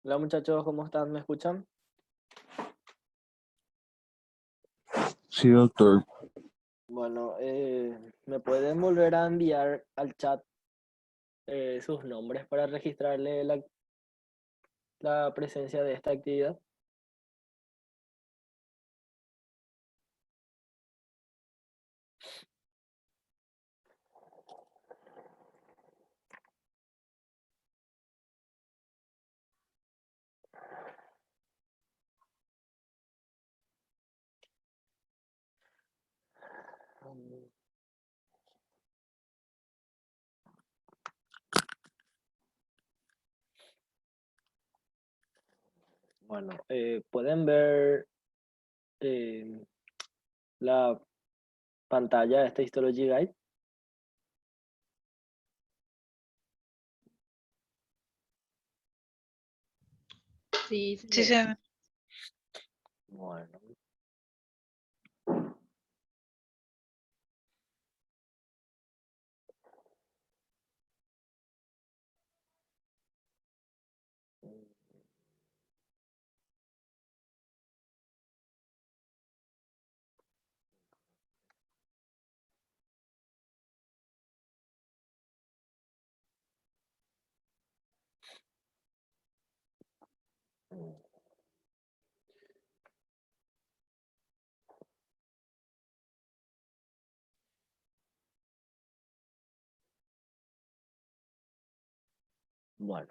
Hola muchachos, ¿cómo están? ¿Me escuchan? Sí, doctor. Bueno, ¿me pueden volver a enviar al chat sus nombres para registrarle la presencia de esta actividad? Bueno, ¿pueden ver eh, la pantalla de este Histology Guide? Sí, Sí, señor. se- Bueno, bueno,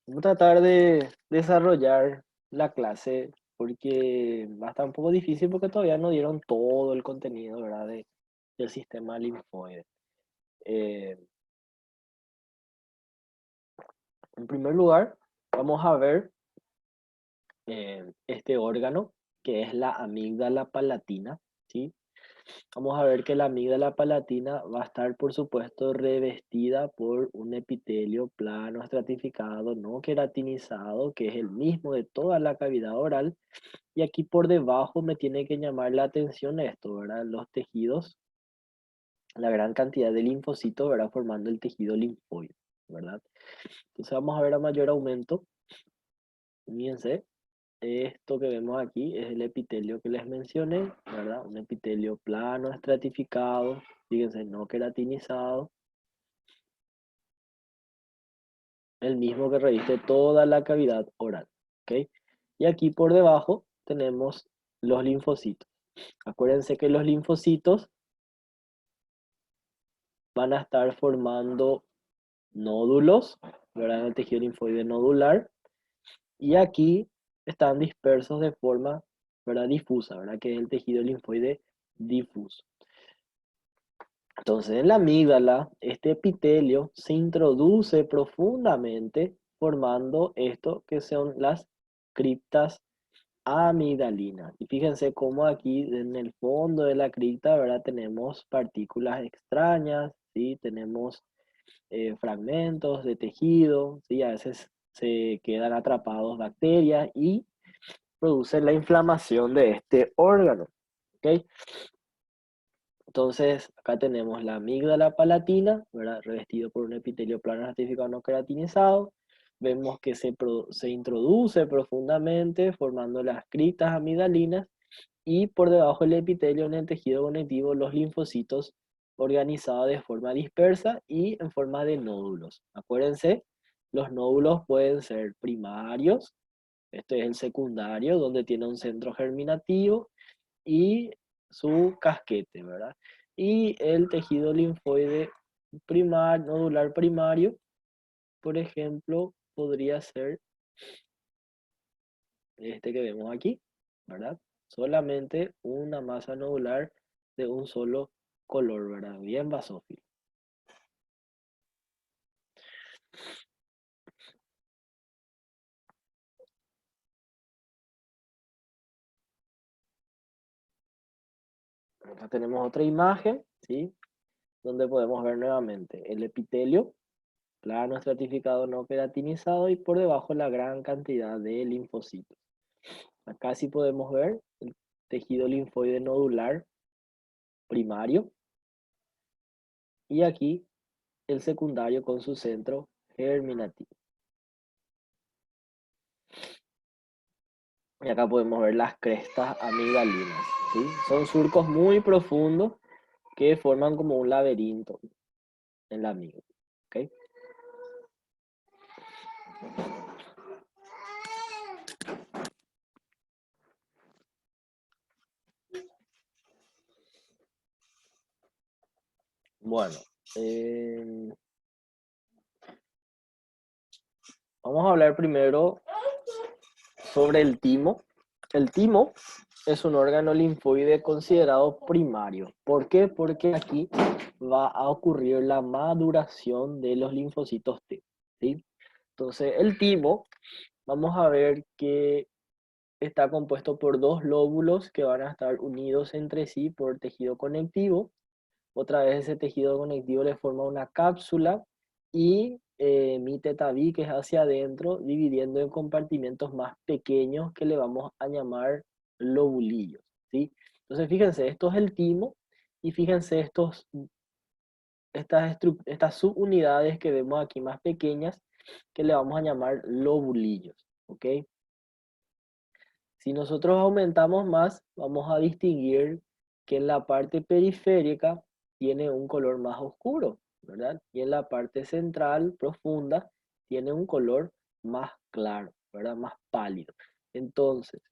vamos a tratar de desarrollar la clase porque va a estar un poco difícil porque todavía no dieron todo el contenido, ¿verdad? Del sistema linfoide. Eh, En primer lugar, vamos a ver este órgano que es la amígdala palatina, ¿sí? Vamos a ver que la amígdala palatina va a estar, por supuesto, revestida por un epitelio plano estratificado, no queratinizado, que es el mismo de toda la cavidad oral. Y aquí por debajo me tiene que llamar la atención esto, ¿verdad? Los tejidos, la gran cantidad de linfocitos, ¿verdad? Formando el tejido linfoide, ¿verdad? Entonces vamos a ver a mayor aumento. Fíjense, esto que vemos aquí es el epitelio que les mencioné, ¿verdad? Un epitelio plano, estratificado, fíjense, no queratinizado, el mismo que reviste toda la cavidad oral, ¿ok? Y aquí por debajo tenemos los linfocitos. Acuérdense que los linfocitos van a estar formando nódulos, ¿verdad? En el tejido linfoide nodular, y aquí están dispersos de forma, ¿verdad? Difusa, ¿verdad? Que es el tejido linfoide difuso. Entonces, en la amígdala, este epitelio se introduce profundamente formando esto que son las criptas amigdalinas. Y fíjense cómo aquí en el fondo de la cripta, ¿verdad? Tenemos partículas extrañas, ¿sí? Tenemos fragmentos de tejido, ¿sí? A veces se quedan atrapados bacterias y producen la inflamación de este órgano, ¿ok? Entonces, acá tenemos la amígdala palatina, ¿verdad? Revestido por un epitelio plano estratificado no queratinizado. Vemos que se introduce profundamente formando las criptas amigdalinas y por debajo del epitelio en el tejido conectivo los linfocitos organizados de forma dispersa y en forma de nódulos. Acuérdense, los nódulos pueden ser primarios, este es el secundario donde tiene un centro germinativo y su casquete, ¿verdad? Y el tejido linfoide nodular primario, por ejemplo, podría ser este que vemos aquí, ¿verdad? Solamente una masa nodular de un solo color, ¿verdad? Bien basófilo. Acá tenemos otra imagen, ¿sí? Donde podemos ver nuevamente el epitelio, plano estratificado no queratinizado y por debajo la gran cantidad de linfocitos. Acá sí podemos ver el tejido linfoide nodular primario y aquí el secundario con su centro germinativo. Y acá podemos ver las crestas amigdalinas, ¿sí? Son surcos muy profundos que forman como un laberinto en la amígdala, ¿ok? Bueno, vamos a hablar primero sobre el timo. El timo es un órgano linfoide considerado primario. ¿Por qué? Porque aquí va a ocurrir la maduración de los linfocitos T, ¿sí? Entonces, el timo, vamos a ver que está compuesto por dos lóbulos que van a estar unidos entre sí por tejido conectivo. Otra vez ese tejido conectivo le forma una cápsula y mi tetaví, que es hacia adentro, dividiendo en compartimentos más pequeños que le vamos a llamar lobulillos, ¿sí? Entonces fíjense, esto es el timo y fíjense estas subunidades que vemos aquí más pequeñas que le vamos a llamar lobulillos, ¿ok? Si nosotros aumentamos más, vamos a distinguir que en la parte periférica tiene un color más oscuro, ¿verdad? Y en la parte central, profunda, tiene un color más claro, ¿verdad? Más pálido. Entonces,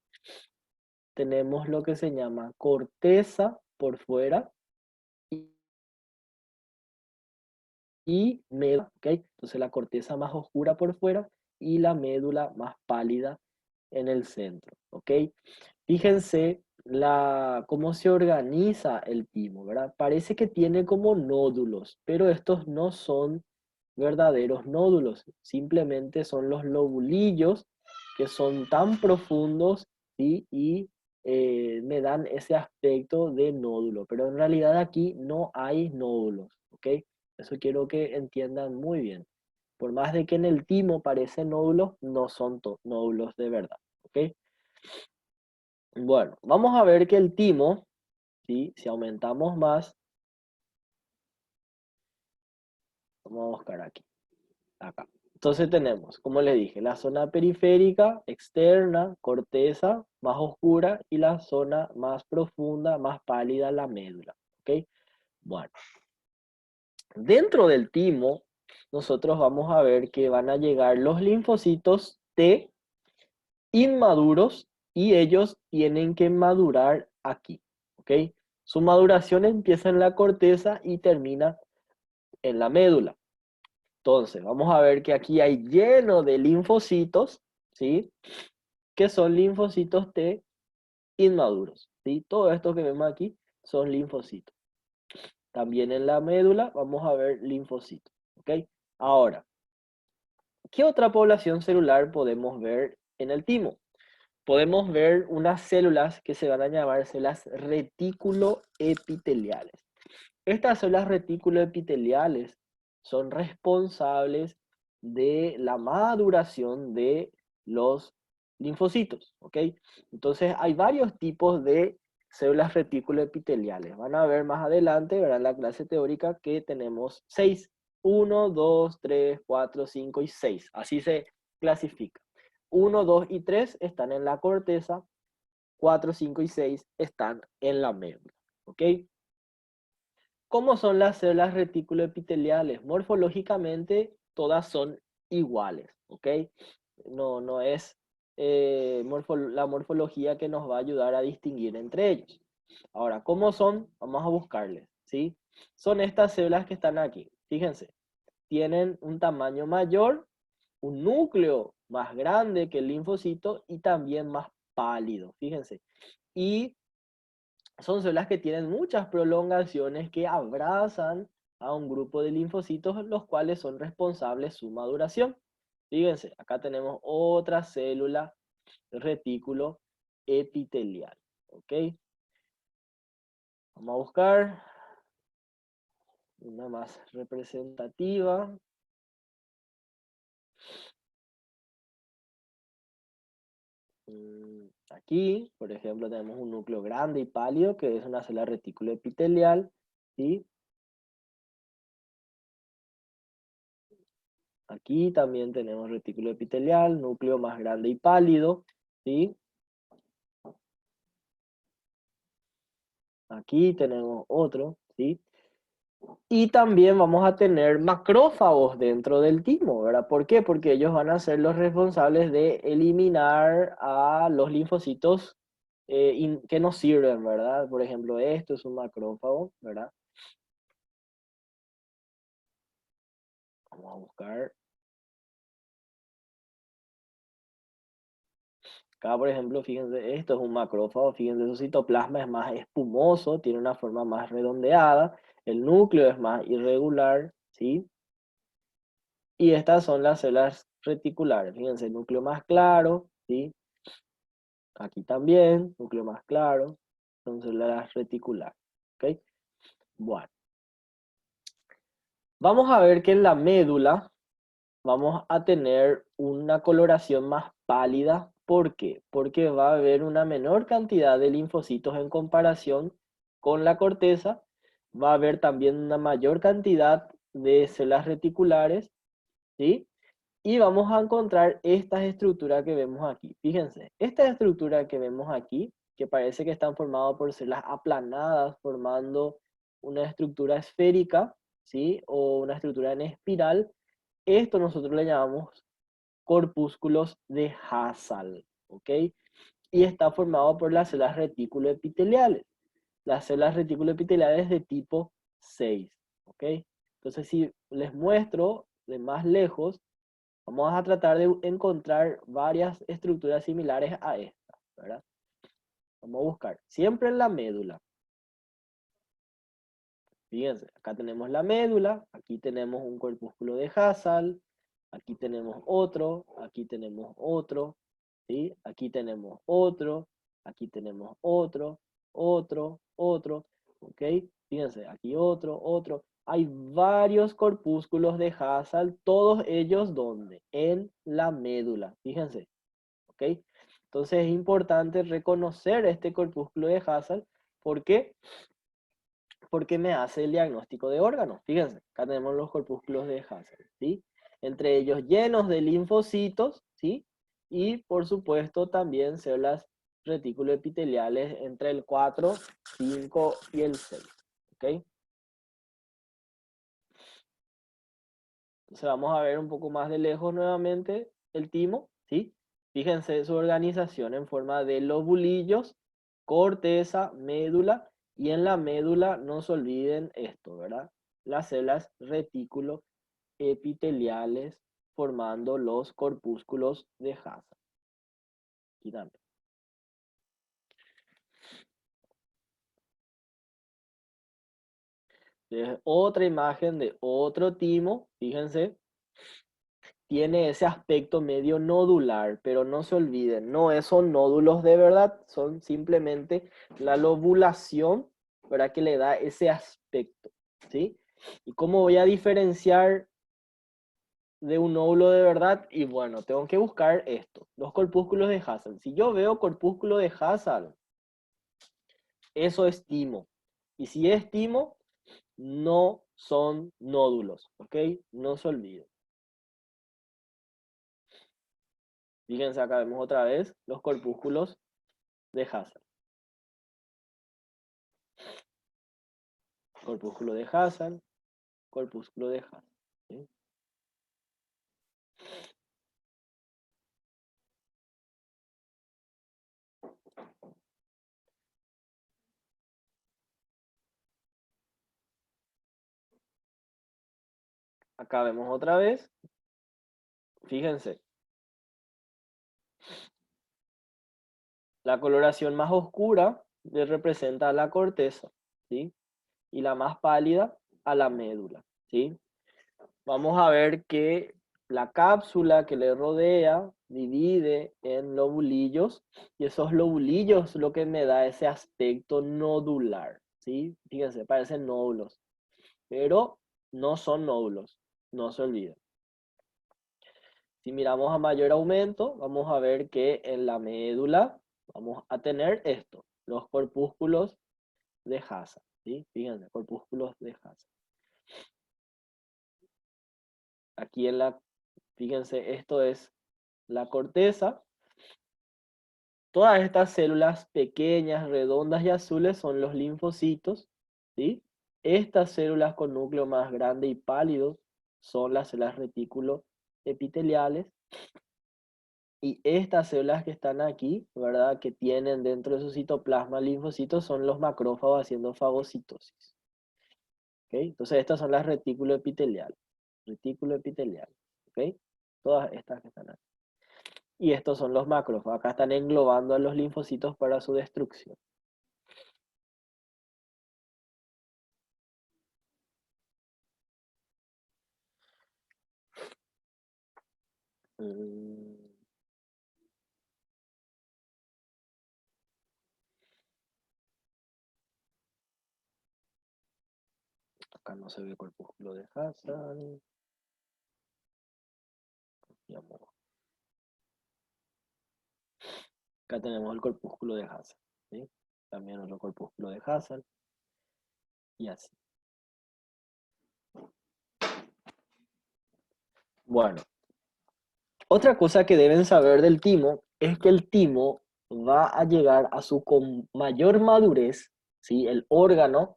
tenemos lo que se llama corteza por fuera y médula, ¿ok? Entonces la corteza más oscura por fuera y la médula más pálida en el centro, ¿ok? Fíjense cómo se organiza el timo, ¿verdad? Parece que tiene como nódulos, pero estos no son verdaderos nódulos, simplemente son los lobulillos que son tan profundos, ¿sí? Y me dan ese aspecto de nódulo, pero en realidad aquí no hay nódulos, ¿ok? Eso quiero que entiendan muy bien. Por más de que en el timo parecen nódulos, no son nódulos de verdad, ¿ok? Bueno, vamos a ver que el timo, ¿sí? Si aumentamos más, vamos a buscar aquí, acá. Entonces tenemos, como les dije, la zona periférica, externa, corteza, más oscura, y la zona más profunda, más pálida, la médula, ¿ok? Bueno, dentro del timo, nosotros vamos a ver que van a llegar los linfocitos T inmaduros y ellos tienen que madurar aquí, ¿ok? Su maduración empieza en la corteza y termina en la médula. Entonces, vamos a ver que aquí hay lleno de linfocitos, ¿sí? Que son linfocitos T inmaduros, ¿sí? Todo esto que vemos aquí son linfocitos. También en la médula vamos a ver linfocitos, ¿ok? Ahora, ¿qué otra población celular podemos ver en el timo? Podemos ver unas células que se van a llamar células reticuloepiteliales. Estas células reticuloepiteliales son responsables de la maduración de los linfocitos, ¿ok? Entonces hay varios tipos de células reticuloepiteliales. Van a ver más adelante, verán la clase teórica, que tenemos 6. 1, 2, 3, 4, 5 y 6. Así se clasifica. 1, 2 y 3 están en la corteza. 4, 5 y 6 están en la médula, ¿ok? ¿Cómo son las células reticuloepiteliales? Morfológicamente, todas son iguales, ¿ok? No es la morfología que nos va a ayudar a distinguir entre ellos. Ahora, ¿cómo son? Vamos a buscarles, ¿sí? Son estas células que están aquí. Fíjense, tienen un tamaño mayor, un núcleo más grande que el linfocito y también más pálido, fíjense. Y son células que tienen muchas prolongaciones que abrazan a un grupo de linfocitos, los cuales son responsables de su maduración. Fíjense, acá tenemos otra célula retículo epitelial. ¿Ok? Vamos a buscar una más representativa. Aquí, por ejemplo, tenemos un núcleo grande y pálido, que es una célula retículo epitelial, ¿sí? Aquí también tenemos retículo epitelial, núcleo más grande y pálido, ¿sí? Aquí tenemos otro, ¿sí? Y también vamos a tener macrófagos dentro del timo, ¿verdad? ¿Por qué? Porque ellos van a ser los responsables de eliminar a los linfocitos que nos sirven, ¿verdad? Por ejemplo, esto es un macrófago, ¿verdad? Vamos a buscar. Acá, por ejemplo, fíjense, esto es un macrófago, fíjense, su citoplasma es más espumoso, tiene una forma más redondeada, el núcleo es más irregular, ¿sí? Y estas son las células reticulares, fíjense, núcleo más claro, ¿sí? Aquí también, núcleo más claro, son células reticulares, ¿ok? Bueno, vamos a ver que en la médula vamos a tener una coloración más pálida. ¿Por qué? Porque va a haber una menor cantidad de linfocitos en comparación con la corteza. Va a haber también una mayor cantidad de células reticulares, ¿sí? Y vamos a encontrar estas estructuras que vemos aquí. Fíjense, esta estructura que vemos aquí, que parece que están formadas por células aplanadas, formando una estructura esférica, ¿sí? O una estructura en espiral. Esto nosotros le llamamos corpúsculos de Hassall, ¿ok? Y está formado por las células reticuloepiteliales. Las células reticuloepiteliales de tipo 6, ¿ok? Entonces, si les muestro de más lejos, vamos a tratar de encontrar varias estructuras similares a esta, ¿verdad? Vamos a buscar siempre en la médula. Fíjense, acá tenemos la médula, aquí tenemos un corpúsculo de Hassall, aquí tenemos otro, aquí tenemos otro, ¿sí? Aquí tenemos otro, aquí tenemos otro, otro, ¿ok? Fíjense, aquí otro, otro. Hay varios corpúsculos de Hassall, todos ellos ¿dónde? En la médula, fíjense, ¿ok? Entonces es importante reconocer este corpúsculo de Hassall, ¿por qué? Porque me hace el diagnóstico de órganos. Fíjense, acá tenemos los corpúsculos de Hassall, ¿sí? Entre ellos llenos de linfocitos, ¿sí? Y por supuesto también células reticuloepiteliales entre el 4, 5 y el 6, ¿ok? Entonces vamos a ver un poco más de lejos nuevamente el timo, ¿sí? Fíjense su organización en forma de lobulillos, corteza, médula, y en la médula no se olviden esto, ¿verdad? Las células reticuloepiteliales formando los corpúsculos de Hassall. Aquí también. Es otra imagen de otro timo, fíjense, tiene ese aspecto medio nodular, pero no se olviden, no son nódulos de verdad, son simplemente la lobulación, ¿verdad? Que le da ese aspecto, ¿sí? ¿Y cómo voy a diferenciar de un nódulo de verdad? Y bueno, tengo que buscar esto, los corpúsculos de Hassall. Si yo veo corpúsculo de Hassall, eso es timo. Y si es timo, no son nódulos, ¿ok? No se olviden. Fíjense acá, vemos otra vez los corpúsculos de Hassall. Corpúsculo de Hassall, corpúsculo de Hassall, ¿sí? Acá vemos otra vez, fíjense, la coloración más oscura le representa a la corteza, ¿sí? Y la más pálida a la médula, ¿sí? Vamos a ver que la cápsula que le rodea divide en lobulillos, y esos lobulillos lo que me da ese aspecto nodular, ¿sí? Fíjense, parecen nódulos, pero no son nódulos, no se olviden. Si miramos a mayor aumento, vamos a ver que en la médula vamos a tener esto, los corpúsculos de Hassall, ¿sí? Fíjense, corpúsculos de Hassall. Aquí en la Fíjense, esto es la corteza. Todas estas células pequeñas, redondas y azules son los linfocitos, ¿sí? Estas células con núcleo más grande y pálido son las células retículo epiteliales. Y estas células que están aquí, ¿verdad? Que tienen dentro de su citoplasma linfocitos son los macrófagos haciendo fagocitosis. ¿Ok? Entonces estas son las retículo epiteliales. Retículo epitelial. ¿Ok? Todas estas que están aquí. Y estos son los macrófagos. Acá están englobando a los linfocitos para su destrucción. Acá no se ve el corpúsculo de Hassan. Acá tenemos el corpúsculo de Hassan. ¿Sí? También otro corpúsculo de Hassan. Y así. Bueno. Otra cosa que deben saber del timo es que el timo va a llegar a su mayor madurez, ¿sí? El órgano,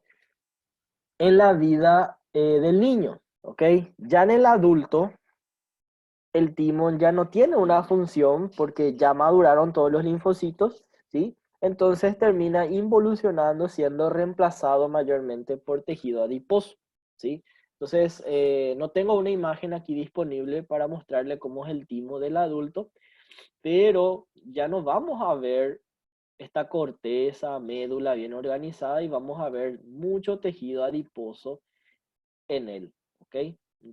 en la vida del niño, ¿ok? Ya en el adulto, el timo ya no tiene una función porque ya maduraron todos los linfocitos, ¿sí? Entonces termina involucionando, siendo reemplazado mayormente por tejido adiposo, ¿sí? Entonces, no tengo una imagen aquí disponible para mostrarle cómo es el timo del adulto, pero ya no vamos a ver esta corteza, médula bien organizada y vamos a ver mucho tejido adiposo en él, ¿ok?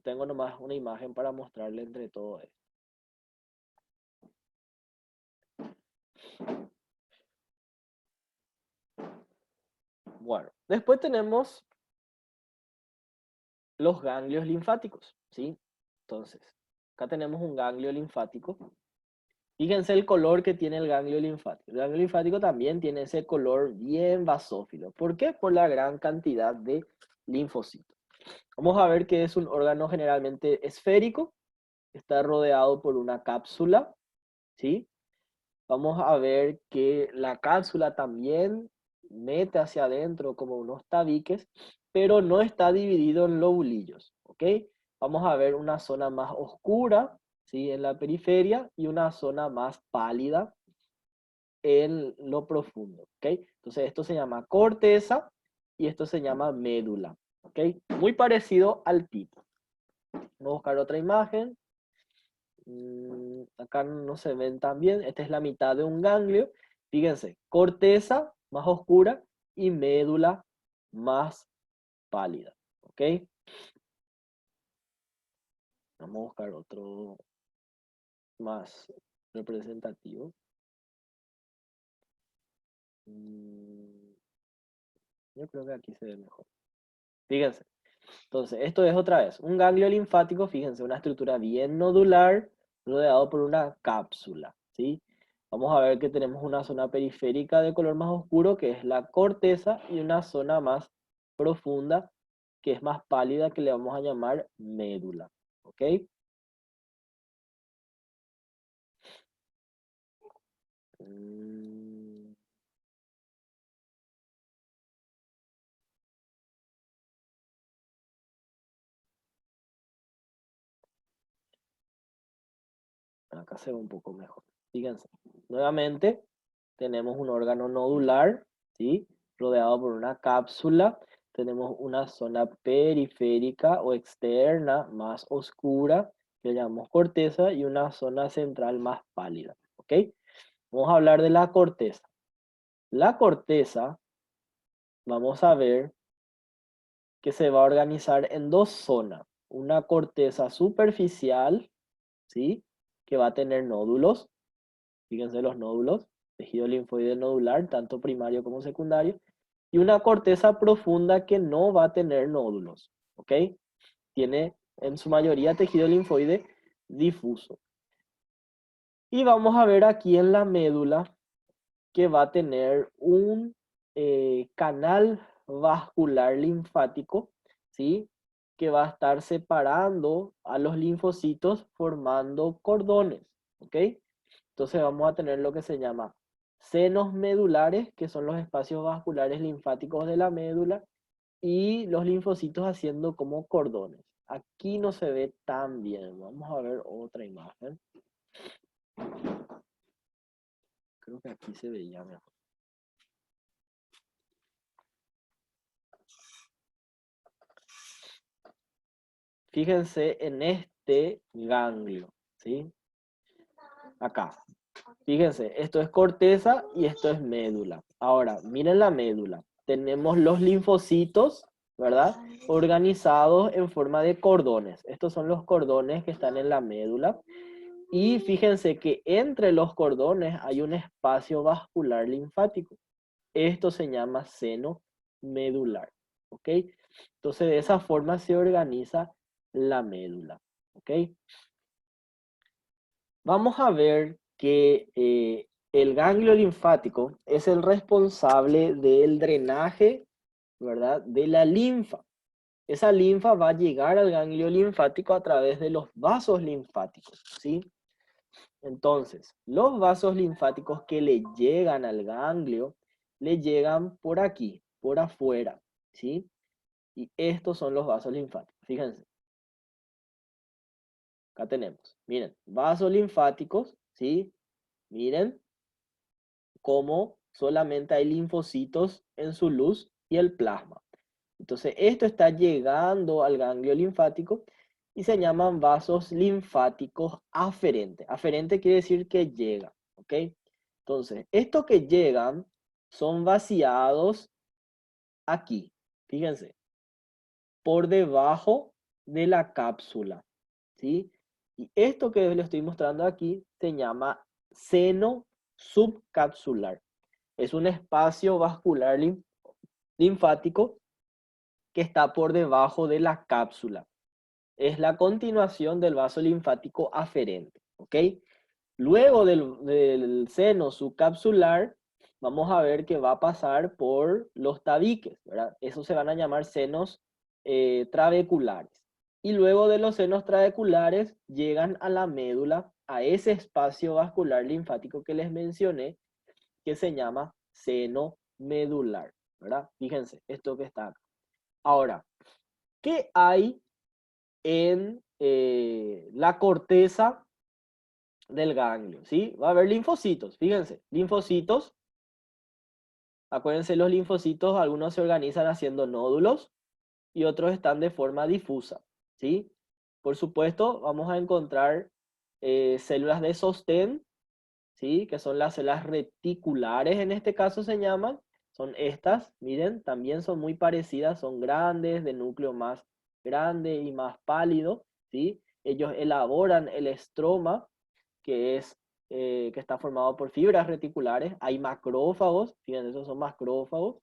Tengo nomás una imagen para mostrarle entre todo esto. Bueno, después tenemos los ganglios linfáticos, ¿sí? Entonces, acá tenemos un ganglio linfático. Fíjense el color que tiene el ganglio linfático. El ganglio linfático también tiene ese color bien basófilo. ¿Por qué? Por la gran cantidad de linfocitos. Vamos a ver que es un órgano generalmente esférico. Está rodeado por una cápsula, ¿sí? Vamos a ver que la cápsula también mete hacia adentro como unos tabiques, pero no está dividido en lobulillos, ¿ok? Vamos a ver una zona más oscura, ¿sí? En la periferia y una zona más pálida en lo profundo, ¿ok? Entonces esto se llama corteza y esto se llama médula, ¿ok? Muy parecido al tipo. Vamos a buscar otra imagen. Acá no se ven tan bien. Esta es la mitad de un ganglio. Fíjense, corteza más oscura y médula más pálida. ¿Ok? Vamos a buscar otro más representativo. Yo creo que aquí se ve mejor. Fíjense. Entonces, esto es otra vez un ganglio linfático. Fíjense, una estructura bien nodular rodeado por una cápsula. ¿Sí? Vamos a ver que tenemos una zona periférica de color más oscuro, que es la corteza, y una zona más profunda, que es más pálida, que le vamos a llamar médula. ¿Ok? Acá se ve un poco mejor. Fíjense, nuevamente tenemos un órgano nodular, ¿sí? Rodeado por una cápsula. Tenemos una zona periférica o externa más oscura, que llamamos corteza, y una zona central más pálida, ¿ok? Vamos a hablar de la corteza. La corteza, vamos a ver que se va a organizar en dos zonas. Una corteza superficial, ¿sí? Que va a tener nódulos. Fíjense los nódulos, tejido linfoide nodular, tanto primario como secundario, y una corteza profunda que no va a tener nódulos, ¿ok? Tiene en su mayoría tejido linfoide difuso. Y vamos a ver aquí en la médula que va a tener un canal vascular linfático, ¿sí? que va a estar separando a los linfocitos formando cordones, ¿ok? Entonces vamos a tener lo que se llama senos medulares, que son los espacios vasculares linfáticos de la médula, y los linfocitos haciendo como cordones. Aquí no se ve tan bien. Vamos a ver otra imagen. Creo que aquí se veía mejor. Fíjense en este ganglio, ¿sí? Acá. Fíjense, esto es corteza y esto es médula. Ahora, miren la médula. Tenemos los linfocitos, ¿verdad? Organizados en forma de cordones. Estos son los cordones que están en la médula. Y fíjense que entre los cordones hay un espacio vascular linfático. Esto se llama seno medular, ¿ok? Entonces, de esa forma se organiza la médula, ¿ok? Vamos a ver que el ganglio linfático es el responsable del drenaje, ¿verdad? De la linfa. Esa linfa va a llegar al ganglio linfático a través de los vasos linfáticos, ¿sí? Entonces, los vasos linfáticos que le llegan al ganglio, le llegan por aquí, por afuera, ¿sí? Y estos son los vasos linfáticos. Fíjense. Acá tenemos, miren, vasos linfáticos, ¿sí? Miren cómo solamente hay linfocitos en su luz y el plasma. Entonces, esto está llegando al ganglio linfático y se llaman vasos linfáticos aferentes. Aferente quiere decir que llega, ¿ok? Entonces, estos que llegan son vaciados aquí, fíjense, por debajo de la cápsula, ¿sí? Y esto que les estoy mostrando aquí se llama seno subcapsular. Es un espacio vascular linfático que está por debajo de la cápsula. Es la continuación del vaso linfático aferente, ¿ok? Luego del seno subcapsular, vamos a ver que va a pasar por los tabiques, ¿verdad? Esos se van a llamar senos trabeculares. Y luego de los senos trabeculares llegan a la médula, a ese espacio vascular linfático que les mencioné, que se llama seno medular, ¿verdad? Fíjense, esto que está acá. Ahora, ¿qué hay en la corteza del ganglio? ¿Sí? Va a haber linfocitos, fíjense, linfocitos. Acuérdense, los linfocitos, algunos se organizan haciendo nódulos y otros están de forma difusa, ¿sí? Por supuesto, vamos a encontrar células de sostén, ¿sí? Que son las células reticulares, en este caso se llaman. Son estas, miren, también son muy parecidas, son grandes, de núcleo más grande y más pálido, ¿sí? Ellos elaboran el estroma, que está formado por fibras reticulares. Hay macrófagos, fíjense, esos son macrófagos.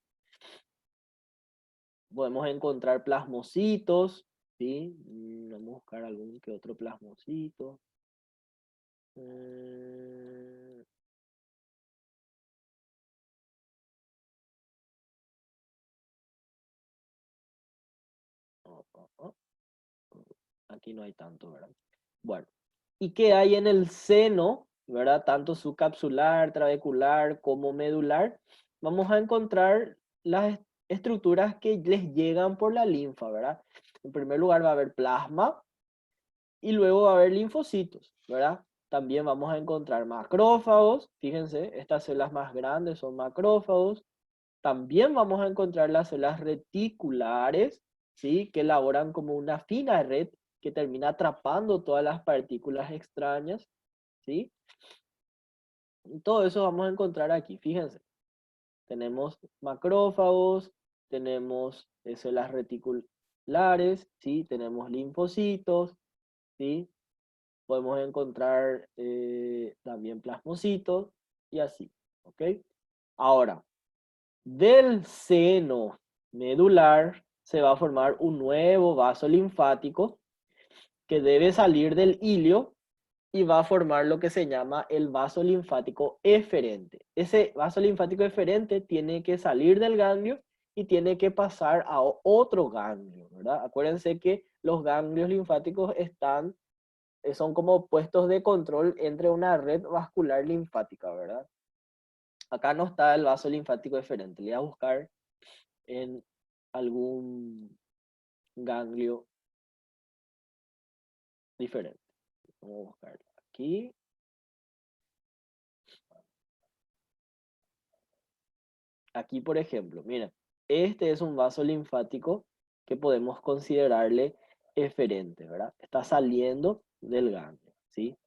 Podemos encontrar plasmocitos, ¿sí? Vamos a buscar algún que otro plasmocito. Aquí no hay tanto, ¿verdad? Bueno, ¿y qué hay en el seno, ¿verdad? Tanto subcapsular, trabecular como medular. Vamos a encontrar las estructuras que les llegan por la linfa, ¿verdad? En primer lugar va a haber plasma y luego va a haber linfocitos, ¿verdad? También vamos a encontrar macrófagos. Fíjense, estas células más grandes son macrófagos. También vamos a encontrar las células reticulares, ¿sí? Que elaboran como una fina red que termina atrapando todas las partículas extrañas, ¿sí? Y todo eso vamos a encontrar aquí, fíjense. Tenemos macrófagos, tenemos células reticulares, ¿sí? Tenemos linfocitos, ¿sí? Podemos encontrar también plasmocitos y así, ¿ok? Ahora, del seno medular se va a formar un nuevo vaso linfático que debe salir del ilio y va a formar lo que se llama el vaso linfático eferente. Ese vaso linfático eferente tiene que salir del ganglio y tiene que pasar a otro ganglio, ¿verdad? Acuérdense que los ganglios linfáticos son como puestos de control entre una red vascular linfática, ¿verdad? Acá no está el vaso linfático eferente. Le voy a buscar en algún ganglio diferente. Vamos a buscar aquí. Aquí, por ejemplo, miren, este es un vaso linfático que podemos considerarle eferente, ¿verdad? Está saliendo del ganglio, ¿sí?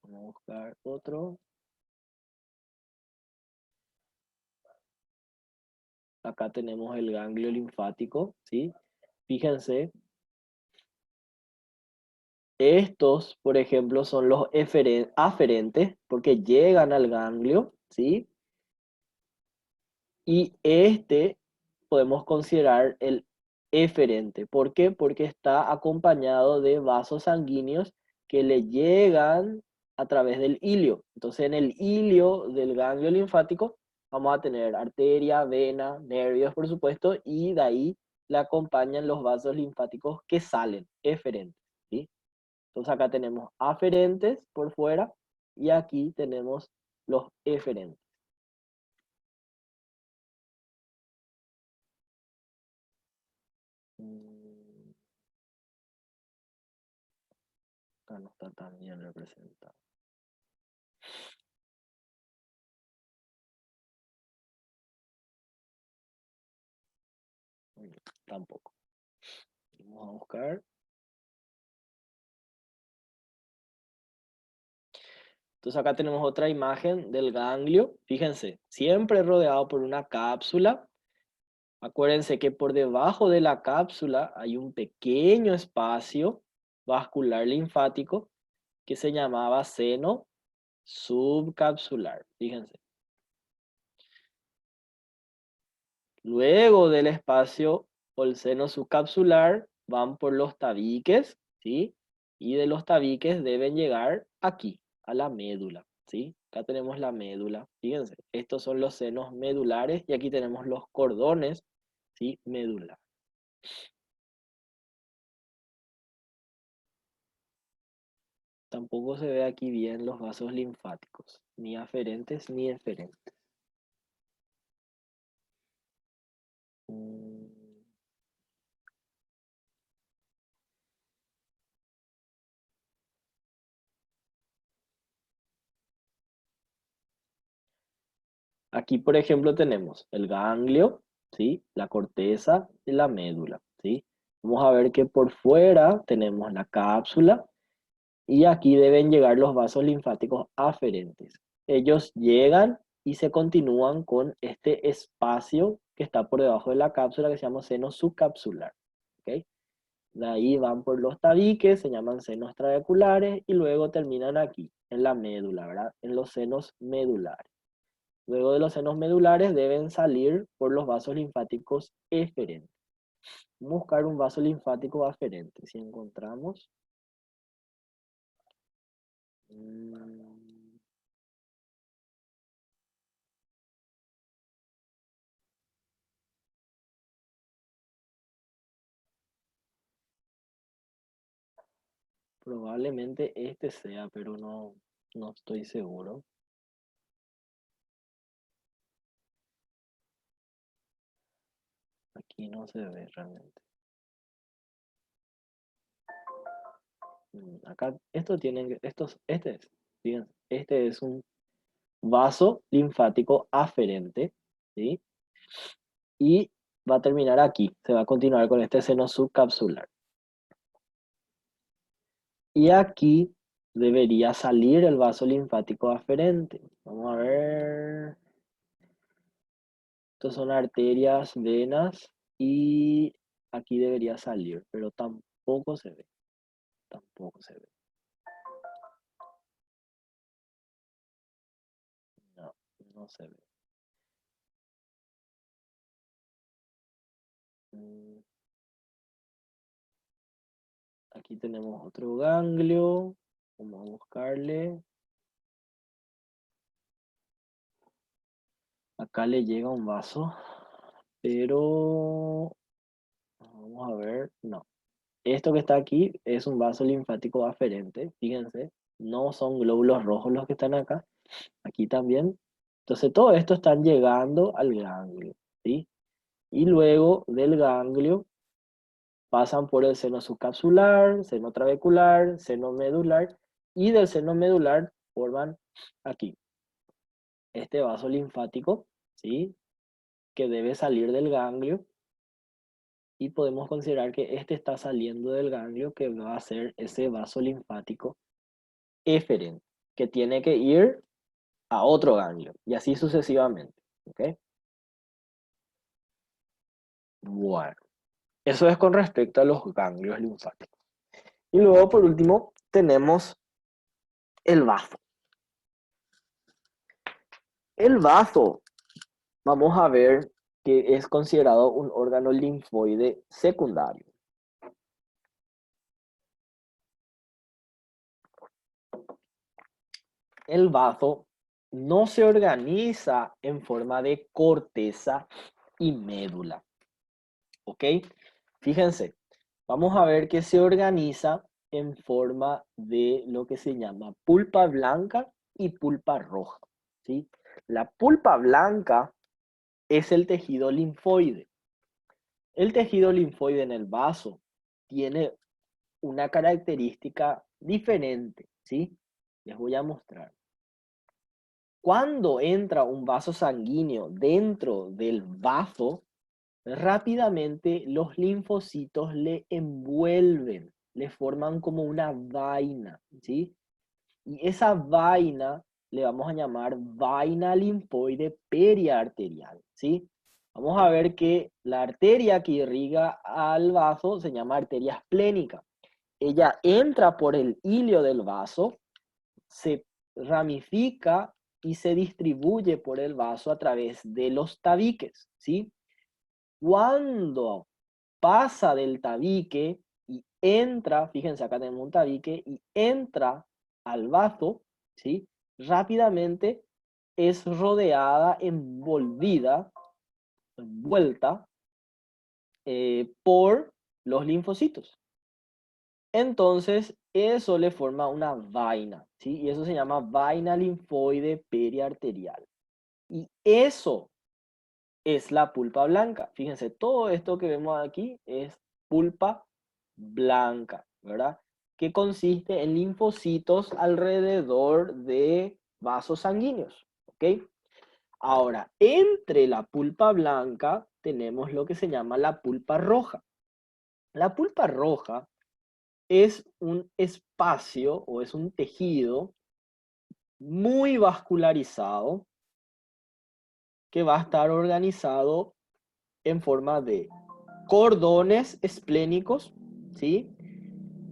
Vamos a buscar otro. Acá tenemos el ganglio linfático, ¿sí? Fíjense, estos, por ejemplo, son los aferentes porque llegan al ganglio, ¿sí? Y este podemos considerar el eferente. ¿Por qué? Porque está acompañado de vasos sanguíneos que le llegan a través del hilio. Entonces, en el hilio del ganglio linfático vamos a tener arteria, vena, nervios, por supuesto, y de ahí le acompañan los vasos linfáticos que salen, eferentes, ¿sí? Entonces acá tenemos aferentes por fuera y aquí tenemos los eferentes. Acá no está tan bien representado. Tampoco. Vamos a buscar. Entonces acá tenemos otra imagen del ganglio. Fíjense, siempre rodeado por una cápsula. Acuérdense que por debajo de la cápsula hay un pequeño espacio vascular linfático que se llamaba seno subcapsular. Fíjense. Luego del espacio o el seno subcapsular van por los tabiques, ¿sí? Y de los tabiques deben llegar aquí, a la médula, ¿sí? Acá tenemos la médula, fíjense, estos son los senos medulares y aquí tenemos los cordones, ¿sí? Medular. Tampoco se ve aquí bien los vasos linfáticos, ni aferentes ni eferentes. Mm. Aquí, por ejemplo, tenemos el ganglio, ¿sí? La corteza y la médula, ¿sí? Vamos a ver que por fuera tenemos la cápsula y aquí deben llegar los vasos linfáticos aferentes. Ellos llegan y se continúan con este espacio que está por debajo de la cápsula que se llama seno subcapsular, ¿ok? De ahí van por los tabiques, se llaman senos trabeculares y luego terminan aquí, en la médula, ¿verdad? En los senos medulares. Luego de los senos medulares deben salir por los vasos linfáticos eferentes. Vamos a buscar un vaso linfático aferente. Si encontramos... Probablemente este sea, pero no estoy seguro. Aquí no se ve realmente. Acá, fíjense, este es un vaso linfático aferente, ¿sí? Y va a terminar aquí, se va a continuar con este seno subcapsular. Y aquí debería salir el vaso linfático aferente. Vamos a ver. Estos son arterias, venas y aquí debería salir, pero tampoco se ve. Tampoco se ve. No, no se ve. Mm, Aquí tenemos otro ganglio. Vamos a buscarle. Acá le llega un vaso, pero vamos a ver, no. Esto que está aquí es un vaso linfático aferente, fíjense, no son glóbulos rojos los que están acá, aquí también. Entonces todo esto están llegando al ganglio, ¿sí? Y luego del ganglio pasan por el seno subcapsular, seno trabecular, seno medular, y del seno medular forman aquí este vaso linfático, ¿sí? Que debe salir del ganglio, y podemos considerar que este está saliendo del ganglio, que va a ser ese vaso linfático eferente, que tiene que ir a otro ganglio, y así sucesivamente, ¿ok? Bueno, eso es con respecto a los ganglios linfáticos. Y luego, por último, tenemos el bazo. El bazo, vamos a ver que es considerado un órgano linfoide secundario. El bazo no se organiza en forma de corteza y médula, ¿ok? Fíjense, vamos a ver que se organiza en forma de lo que se llama pulpa blanca y pulpa roja, ¿sí? La pulpa blanca es el tejido linfoide. El tejido linfoide en el vaso tiene una característica diferente, ¿sí? Les voy a mostrar. Cuando entra un vaso sanguíneo dentro del vaso, rápidamente los linfocitos le envuelven, le forman como una vaina, ¿sí? Y esa vaina le vamos a llamar vaina linfoide periarterial, ¿sí? Vamos a ver que la arteria que irriga al vaso se llama arteria esplénica. Ella entra por el hilio del vaso, se ramifica y se distribuye por el vaso a través de los tabiques, ¿sí? Cuando pasa del tabique y entra, fíjense, acá tenemos un tabique, y entra al vaso, ¿sí? Rápidamente es rodeada, envolvida, envuelta por los linfocitos. Entonces, eso le forma una vaina, ¿sí? Y eso se llama vaina linfoide periarterial. Y eso es la pulpa blanca. Fíjense, todo esto que vemos aquí es pulpa blanca, ¿verdad? Que consiste en linfocitos alrededor de vasos sanguíneos, ¿ok? Ahora, entre la pulpa blanca tenemos lo que se llama la pulpa roja. La pulpa roja es un espacio o es un tejido muy vascularizado que va a estar organizado en forma de cordones esplénicos, ¿sí?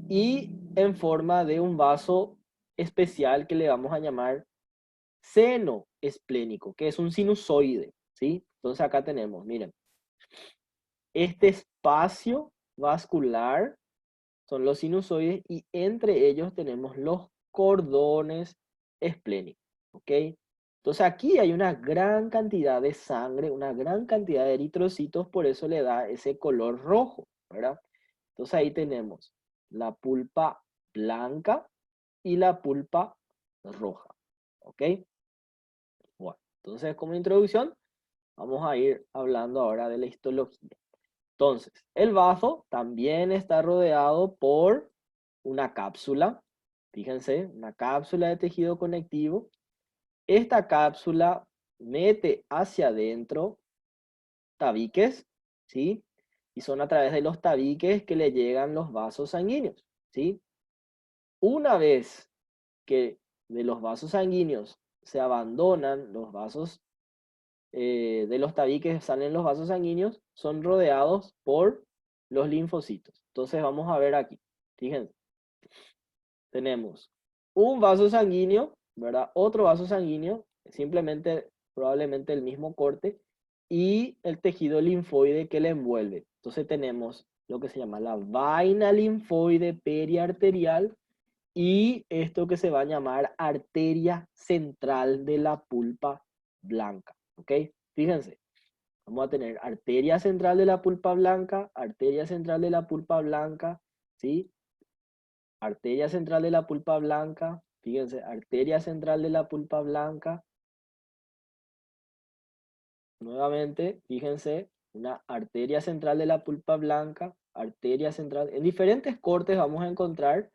Y en forma de un vaso especial que le vamos a llamar seno esplénico, que es un sinusoide, ¿sí? Entonces acá tenemos, miren, este espacio vascular son los sinusoides, y entre ellos tenemos los cordones esplénicos, ¿ok? Entonces aquí hay una gran cantidad de sangre, una gran cantidad de eritrocitos, por eso le da ese color rojo, ¿verdad? Entonces ahí tenemos la pulpa blanca y la pulpa roja, ¿ok? Bueno, entonces como introducción vamos a ir hablando ahora de la histología. Entonces, el vaso también está rodeado por una cápsula, fíjense, una cápsula de tejido conectivo. Esta cápsula mete hacia adentro tabiques, ¿sí? Y son a través de los tabiques que le llegan los vasos sanguíneos, ¿sí? Una vez que de los vasos sanguíneos se abandonan los vasos, de los tabiques salen los vasos sanguíneos, son rodeados por los linfocitos. Entonces vamos a ver aquí, fíjense, tenemos un vaso sanguíneo, ¿verdad? Otro vaso sanguíneo, simplemente, probablemente el mismo corte, y el tejido linfoide que le envuelve. Entonces tenemos lo que se llama la vaina linfoide periarterial y esto que se va a llamar arteria central de la pulpa blanca, ¿Ok? Fíjense, vamos a tener arteria central de la pulpa blanca, arteria central de la pulpa blanca, ¿sí? Arteria central de la pulpa blanca, fíjense, arteria central de la pulpa blanca. Nuevamente, fíjense, una arteria central de la pulpa blanca, arteria central. En diferentes cortes vamos a encontrar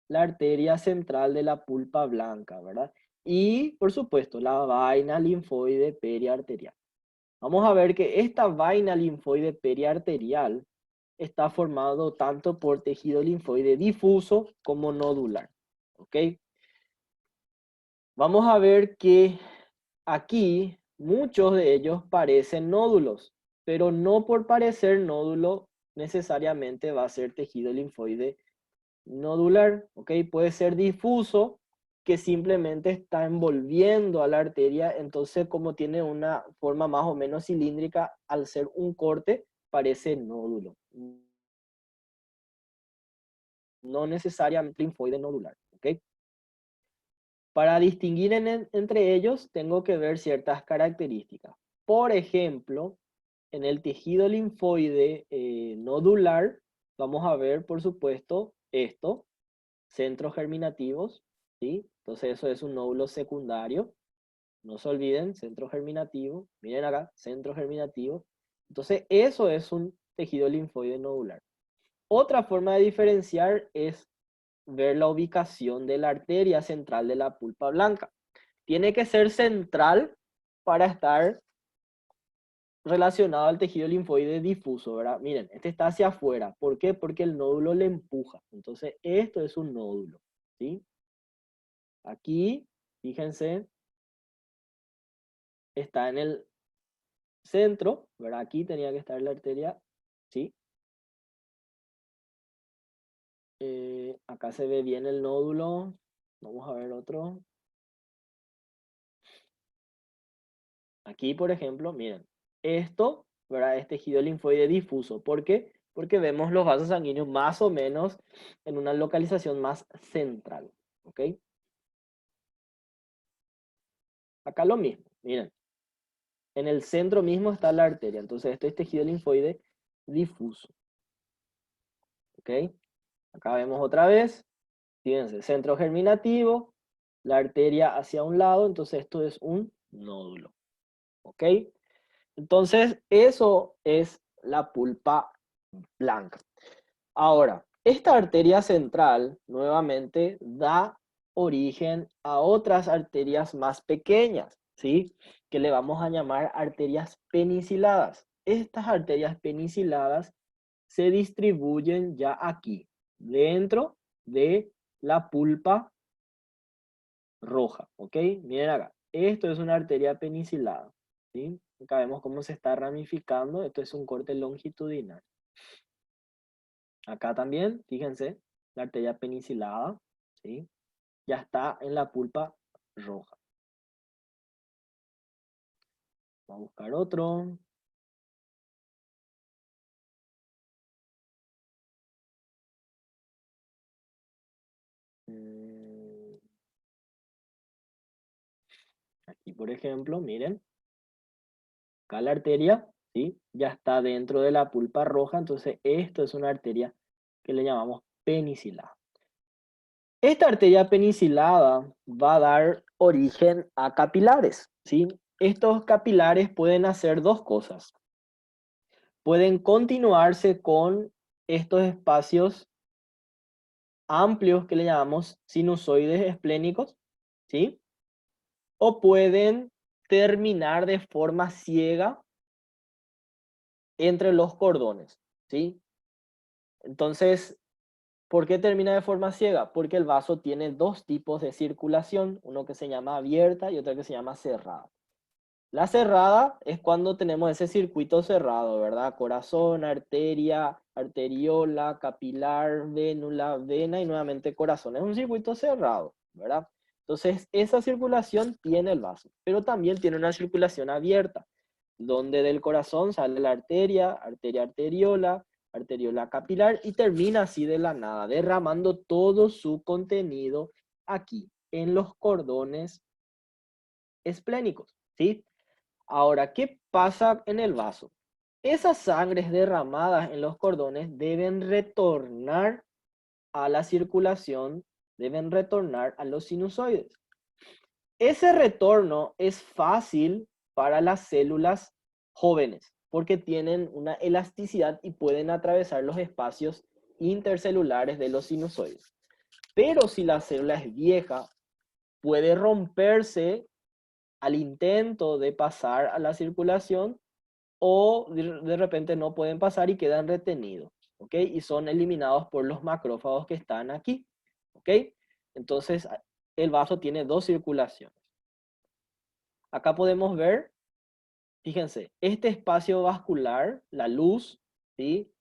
la arteria central de la pulpa blanca, ¿verdad? Y, por supuesto, la vaina linfoide periarterial. Vamos a ver que esta vaina linfoide periarterial está formado tanto por tejido linfoide difuso como nodular, ¿ok? Vamos a ver que aquí muchos de ellos parecen nódulos, pero no por parecer nódulo necesariamente va a ser tejido linfoide nodular, ¿ok? Puede ser difuso, que simplemente está envolviendo a la arteria, entonces como tiene una forma más o menos cilíndrica, al ser un corte, parece nódulo. No necesariamente linfoide nodular, ¿ok? Para distinguir entre ellos, tengo que ver ciertas características. Por ejemplo, en el tejido linfoide nodular, vamos a ver, por supuesto, esto, centros germinativos, ¿sí? Entonces eso es un nódulo secundario. No se olviden, centro germinativo. Miren acá, centro germinativo. Entonces eso es un tejido linfoide nodular. Otra forma de diferenciar es ver la ubicación de la arteria central de la pulpa blanca. Tiene que ser central para estar relacionado al tejido linfoide difuso, ¿verdad? Miren, este está hacia afuera. ¿Por qué? Porque el nódulo le empuja. Entonces, esto es un nódulo, ¿sí? Aquí, fíjense, está en el centro, ¿verdad? Aquí tenía que estar la arteria, ¿sí? Acá se ve bien el nódulo. Vamos a ver otro. Aquí, por ejemplo, miren, esto, ¿verdad? Es tejido linfoide difuso. ¿Por qué? Porque vemos los vasos sanguíneos más o menos en una localización más central, ¿ok? Acá lo mismo, miren. En el centro mismo está la arteria, entonces esto es tejido linfoide difuso, ¿ok? Acá vemos otra vez, fíjense, centro germinativo, la arteria hacia un lado, entonces esto es un nódulo, ¿ok? Entonces, eso es la pulpa blanca. Ahora, esta arteria central nuevamente da origen a otras arterias más pequeñas, ¿sí? Que le vamos a llamar arterias peniciladas. Estas arterias peniciladas se distribuyen ya aquí, dentro de la pulpa roja, ¿ok? Miren acá, esto es una arteria penicilada, ¿sí? Acá vemos cómo se está ramificando, esto es un corte longitudinal. Acá también, fíjense, la arteria penicilada, ¿sí? Ya está en la pulpa roja. Vamos a buscar otro. Aquí, por ejemplo, miren, acá la arteria, ¿sí? Ya está dentro de la pulpa roja, entonces esto es una arteria que le llamamos penicilada. Esta arteria penicilada va a dar origen a capilares, ¿sí? Estos capilares pueden hacer dos cosas. Pueden continuarse con estos espacios amplios que le llamamos sinusoides esplénicos, ¿sí? O pueden terminar de forma ciega entre los cordones, ¿sí? Entonces, ¿por qué termina de forma ciega? Porque el vaso tiene dos tipos de circulación, uno que se llama abierta y otro que se llama cerrada. La cerrada es cuando tenemos ese circuito cerrado, ¿verdad? Corazón, arteria, arteriola, capilar, vénula, vena y nuevamente corazón. Es un circuito cerrado, ¿verdad? Entonces, esa circulación tiene el vaso, pero también tiene una circulación abierta, donde del corazón sale la arteria, arteria arteriola, arteriola capilar y termina así de la nada, derramando todo su contenido aquí, en los cordones esplénicos, ¿sí? Ahora, ¿qué pasa en el vaso? Esas sangres derramadas en los cordones deben retornar a la circulación, deben retornar a los sinusoides. Ese retorno es fácil para las células jóvenes porque tienen una elasticidad y pueden atravesar los espacios intercelulares de los sinusoides. Pero si la célula es vieja, puede romperse al intento de pasar a la circulación o de repente no pueden pasar y quedan retenidos, ¿ok? Y son eliminados por los macrófagos que están aquí, ¿ok? Entonces, el vaso tiene dos circulaciones. Acá podemos ver, fíjense, este espacio vascular, la luz, ¿sí?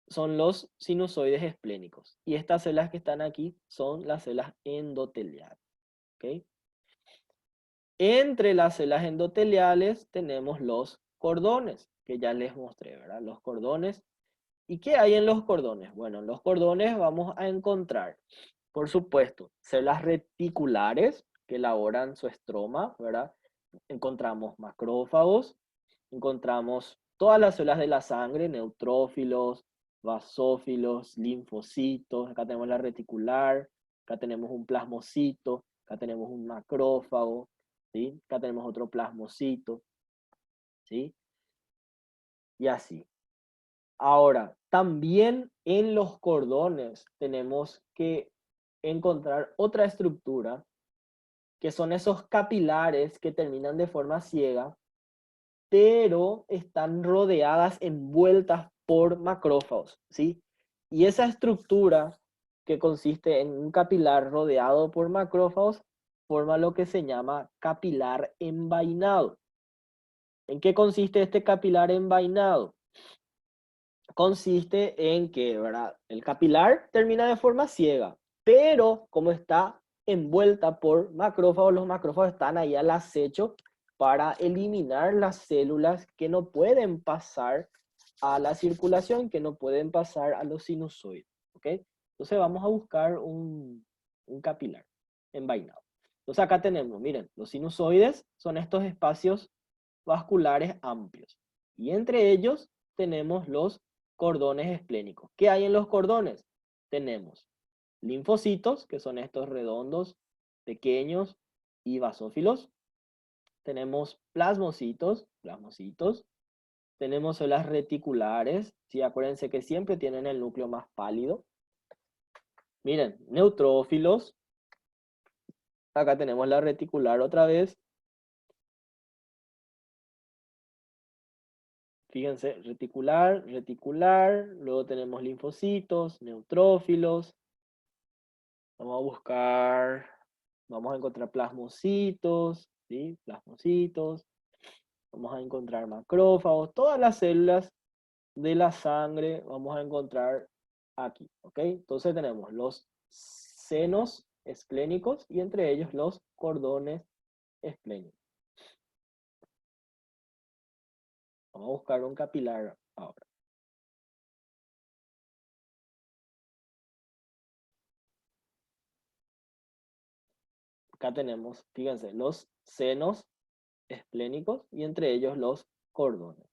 Son los sinusoides esplénicos. Y estas células que están aquí son las células endoteliales, ¿ok? Entre las células endoteliales tenemos los cordones, que ya les mostré, ¿verdad? Los cordones. ¿Y qué hay en los cordones? Bueno, en los cordones vamos a encontrar, por supuesto, células reticulares que elaboran su estroma, ¿verdad? Encontramos macrófagos, encontramos todas las células de la sangre, neutrófilos, basófilos, linfocitos, acá tenemos la reticular, acá tenemos un plasmocito, acá tenemos un macrófago, ¿sí? Acá tenemos otro plasmocito, ¿sí? Y así. Ahora, también en los cordones tenemos que encontrar otra estructura, que son esos capilares que terminan de forma ciega, pero están rodeadas, envueltas por macrófagos, ¿sí? Y esa estructura, que consiste en un capilar rodeado por macrófagos, forma lo que se llama capilar envainado. ¿En qué consiste este capilar envainado? Consiste en que, ¿verdad? El capilar termina de forma ciega, pero como está envuelta por macrófagos, los macrófagos están ahí al acecho para eliminar las células que no pueden pasar a la circulación, que no pueden pasar a los sinusoides, ¿ok? Entonces vamos a buscar un capilar envainado. Entonces acá tenemos, miren, los sinusoides son estos espacios vasculares amplios. Y entre ellos tenemos los cordones esplénicos. ¿Qué hay en los cordones? Tenemos linfocitos, que son estos redondos, pequeños y basófilos. Tenemos plasmocitos. Tenemos células reticulares. ¿Sí? Acuérdense que siempre tienen el núcleo más pálido. Miren, neutrófilos. Acá tenemos la reticular otra vez. Fíjense, reticular, luego tenemos linfocitos, neutrófilos. Vamos a buscar, vamos a encontrar plasmocitos, ¿sí? Plasmocitos. Vamos a encontrar macrófagos, todas las células de la sangre vamos a encontrar aquí, ¿ok? Entonces tenemos los senos esplénicos y entre ellos los cordones esplénicos. Vamos a buscar un capilar ahora. Acá tenemos, fíjense, los senos esplénicos y entre ellos los cordones.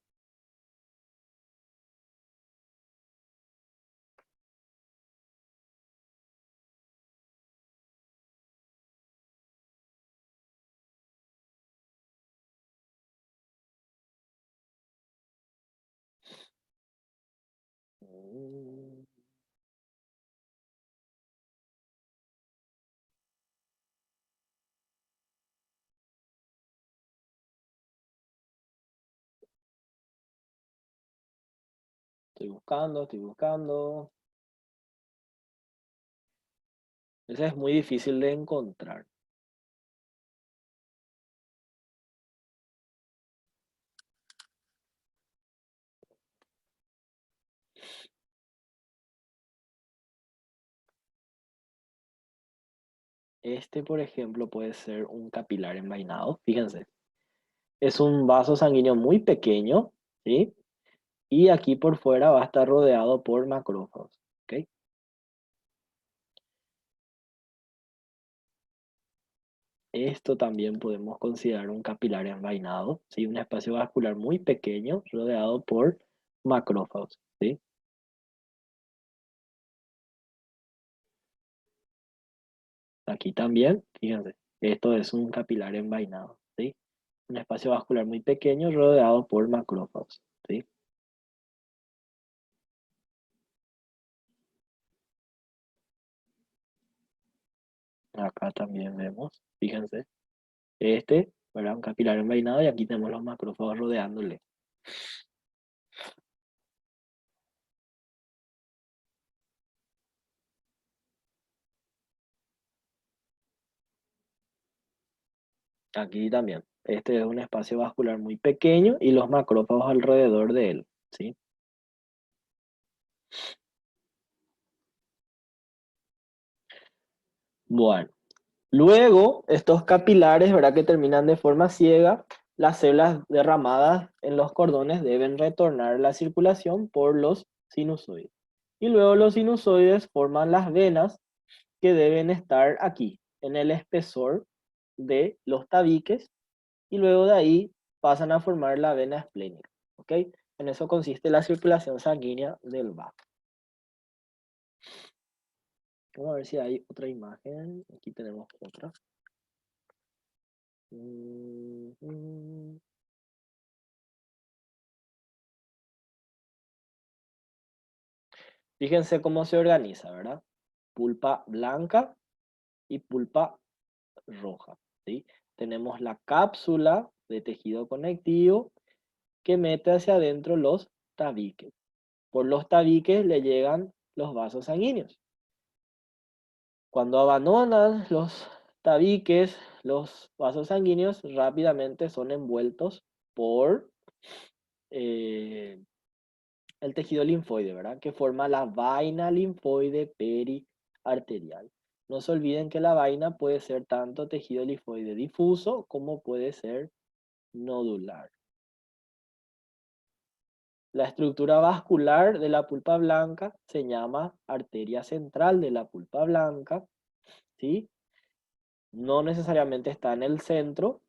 Estoy buscando. Ese es muy difícil de encontrar. Este, por ejemplo, puede ser un capilar envainado. Fíjense. Es un vaso sanguíneo muy pequeño, ¿sí? Y aquí por fuera va a estar rodeado por macrófagos, ¿ok? Esto también podemos considerar un capilar envainado, ¿sí? Un espacio vascular muy pequeño rodeado por macrófagos, ¿sí? Aquí también, fíjense, esto es un capilar envainado, ¿sí? Un espacio vascular muy pequeño rodeado por macrófagos, ¿sí? Acá también vemos, fíjense, este, ¿verdad? Un capilar envainado y aquí tenemos los macrófagos rodeándole. Aquí también. Este es un espacio vascular muy pequeño y los macrófagos alrededor de él, ¿sí? Bueno, luego estos capilares, ¿verdad? Que terminan de forma ciega, las células derramadas en los cordones deben retornar la circulación por los sinusoides. Y luego los sinusoides forman las venas que deben estar aquí, en el espesor de los tabiques, y luego de ahí pasan a formar la vena esplénica, ¿ok? En eso consiste la circulación sanguínea del vaso. Vamos a ver si hay otra imagen. Aquí tenemos otra. Fíjense cómo se organiza, ¿verdad? Pulpa blanca y pulpa roja, ¿sí? Tenemos la cápsula de tejido conectivo que mete hacia adentro los tabiques. Por los tabiques le llegan los vasos sanguíneos. Cuando abandonan los tabiques, los vasos sanguíneos rápidamente son envueltos por el tejido linfoide, ¿verdad? Que forma la vaina linfoide periarterial. No se olviden que la vaina puede ser tanto tejido linfoide difuso como puede ser nodular. La estructura vascular de la pulpa blanca se llama arteria central de la pulpa blanca, ¿sí? No necesariamente está en el centro.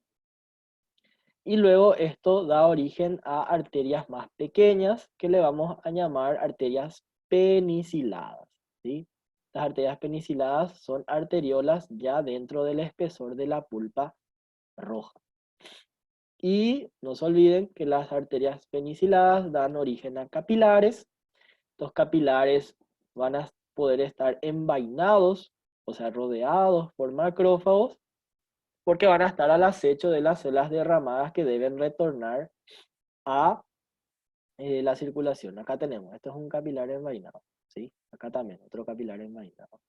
Y luego esto da origen a arterias más pequeñas que le vamos a llamar arterias peniciladas, ¿sí? Las arterias peniciladas son arteriolas ya dentro del espesor de la pulpa roja. Y no se olviden que las arterias peniciladas dan origen a capilares. Estos capilares van a poder estar envainados, o sea, rodeados por macrófagos, porque van a estar al acecho de las células derramadas que deben retornar a la circulación. Acá tenemos, esto es un capilar envainado, ¿sí? Acá también, otro capilar envainado.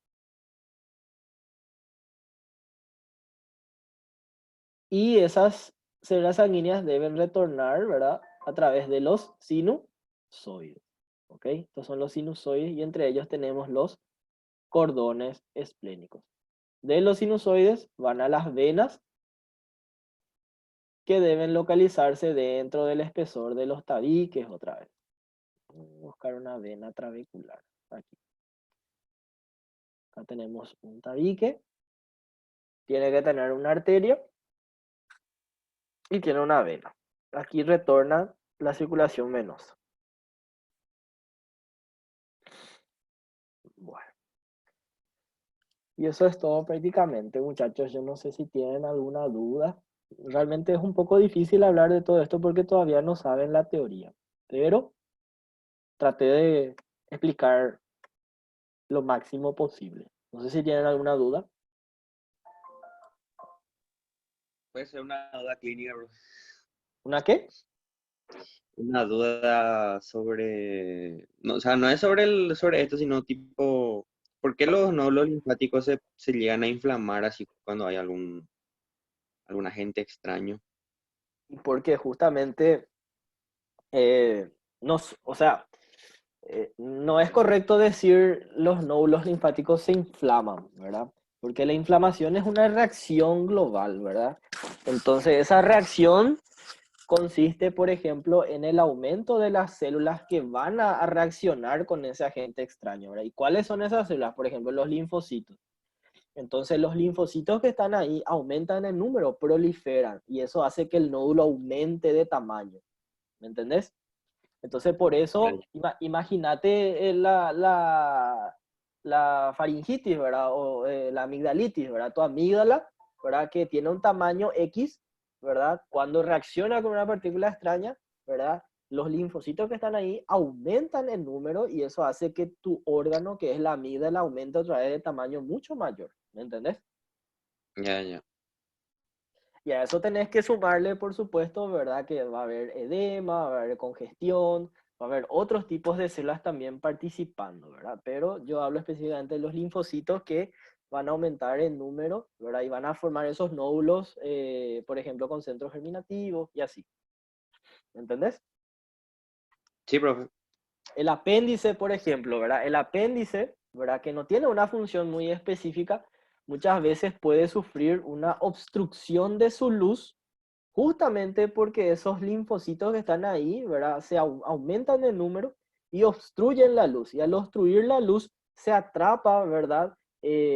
Y esas células sanguíneas deben retornar, ¿verdad? A través de los sinusoides, ¿ok? Estos son los sinusoides y entre ellos tenemos los cordones esplénicos. De los sinusoides van a las venas que deben localizarse dentro del espesor de los tabiques otra vez. Voy a buscar una vena trabecular. Aquí. Acá tenemos un tabique. Tiene que tener una arteria y tiene una vena. Aquí retorna la circulación venosa. Bueno. Y eso es todo prácticamente, muchachos. Yo no sé si tienen alguna duda. Realmente es un poco difícil hablar de todo esto porque todavía no saben la teoría. Pero traté de explicar lo máximo posible. No sé si tienen alguna duda. Puede ser una duda clínica, bro. ¿Una qué? Una duda sobre, no, o sea, no es sobre esto, sino tipo, ¿por qué los nódulos linfáticos se llegan a inflamar así cuando hay algún agente extraño? Porque justamente, no, o sea, no es correcto decir los nódulos linfáticos se inflaman, ¿verdad? Porque la inflamación es una reacción global, ¿verdad? Entonces, esa reacción consiste, por ejemplo, en el aumento de las células que van a reaccionar con ese agente extraño, ¿verdad? ¿Y cuáles son esas células? Por ejemplo, los linfocitos. Entonces los linfocitos que están ahí aumentan en número, proliferan, y eso hace que el nódulo aumente de tamaño. ¿Me entendés? Entonces por eso, imagínate la faringitis, ¿verdad? O la amigdalitis, ¿verdad? Tu amígdala, ¿verdad? Que tiene un tamaño X, ¿verdad? Cuando reacciona con una partícula extraña, ¿verdad? Los linfocitos que están ahí aumentan en número y eso hace que tu órgano, que es la amígdala, aumente otra vez de tamaño mucho mayor. ¿Me entendés? Ya. Y a eso tenés que sumarle, por supuesto, ¿verdad? Que va a haber edema, va a haber congestión, va a haber otros tipos de células también participando, ¿verdad? Pero yo hablo específicamente de los linfocitos que van a aumentar en número, ¿verdad? Y van a formar esos nódulos, por ejemplo, con centros germinativos y así. ¿Me entendés? Sí, profe. El apéndice, por ejemplo, ¿verdad? El apéndice, ¿verdad? Que no tiene una función muy específica, muchas veces puede sufrir una obstrucción de su luz, justamente porque esos linfocitos que están ahí, ¿verdad? Se aumentan en número y obstruyen la luz. Y al obstruir la luz se atrapa, ¿verdad?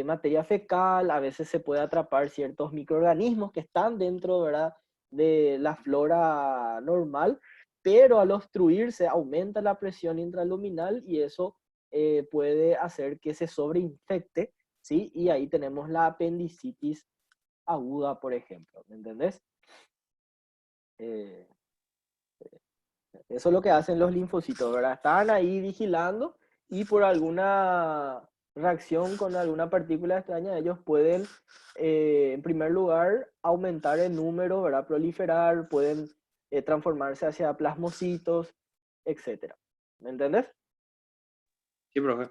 Materia fecal, a veces se puede atrapar ciertos microorganismos que están dentro, ¿verdad? De la flora normal, pero al obstruirse aumenta la presión intraluminal y eso puede hacer que se sobreinfecte, ¿sí? Y ahí tenemos la apendicitis aguda, por ejemplo, ¿me entendés? Eh, Eso es lo que hacen los linfocitos, ¿verdad? Están ahí vigilando y por alguna reacción con alguna partícula extraña, ellos pueden, en primer lugar, aumentar el número, ¿verdad? Proliferar, pueden transformarse hacia plasmocitos, etc. ¿Me entendés? Sí, profe.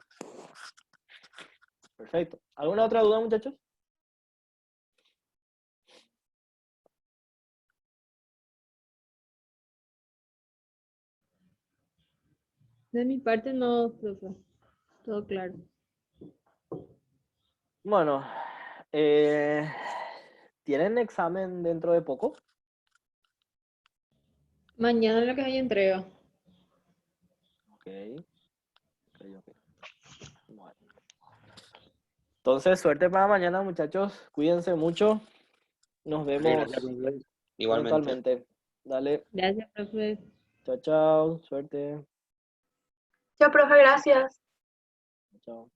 Perfecto. ¿Alguna otra duda, muchachos? De mi parte no, profe. Todo claro. Bueno, ¿tienen examen dentro de poco? Mañana lo que hay entrega. Ok. Bueno. Entonces, suerte para mañana, muchachos. Cuídense mucho. Nos Ok, vemos gracias, profe. Igualmente. eventualmente. Dale. Gracias, profe. Chao, chao. Suerte. Chao, profe, gracias. Chao.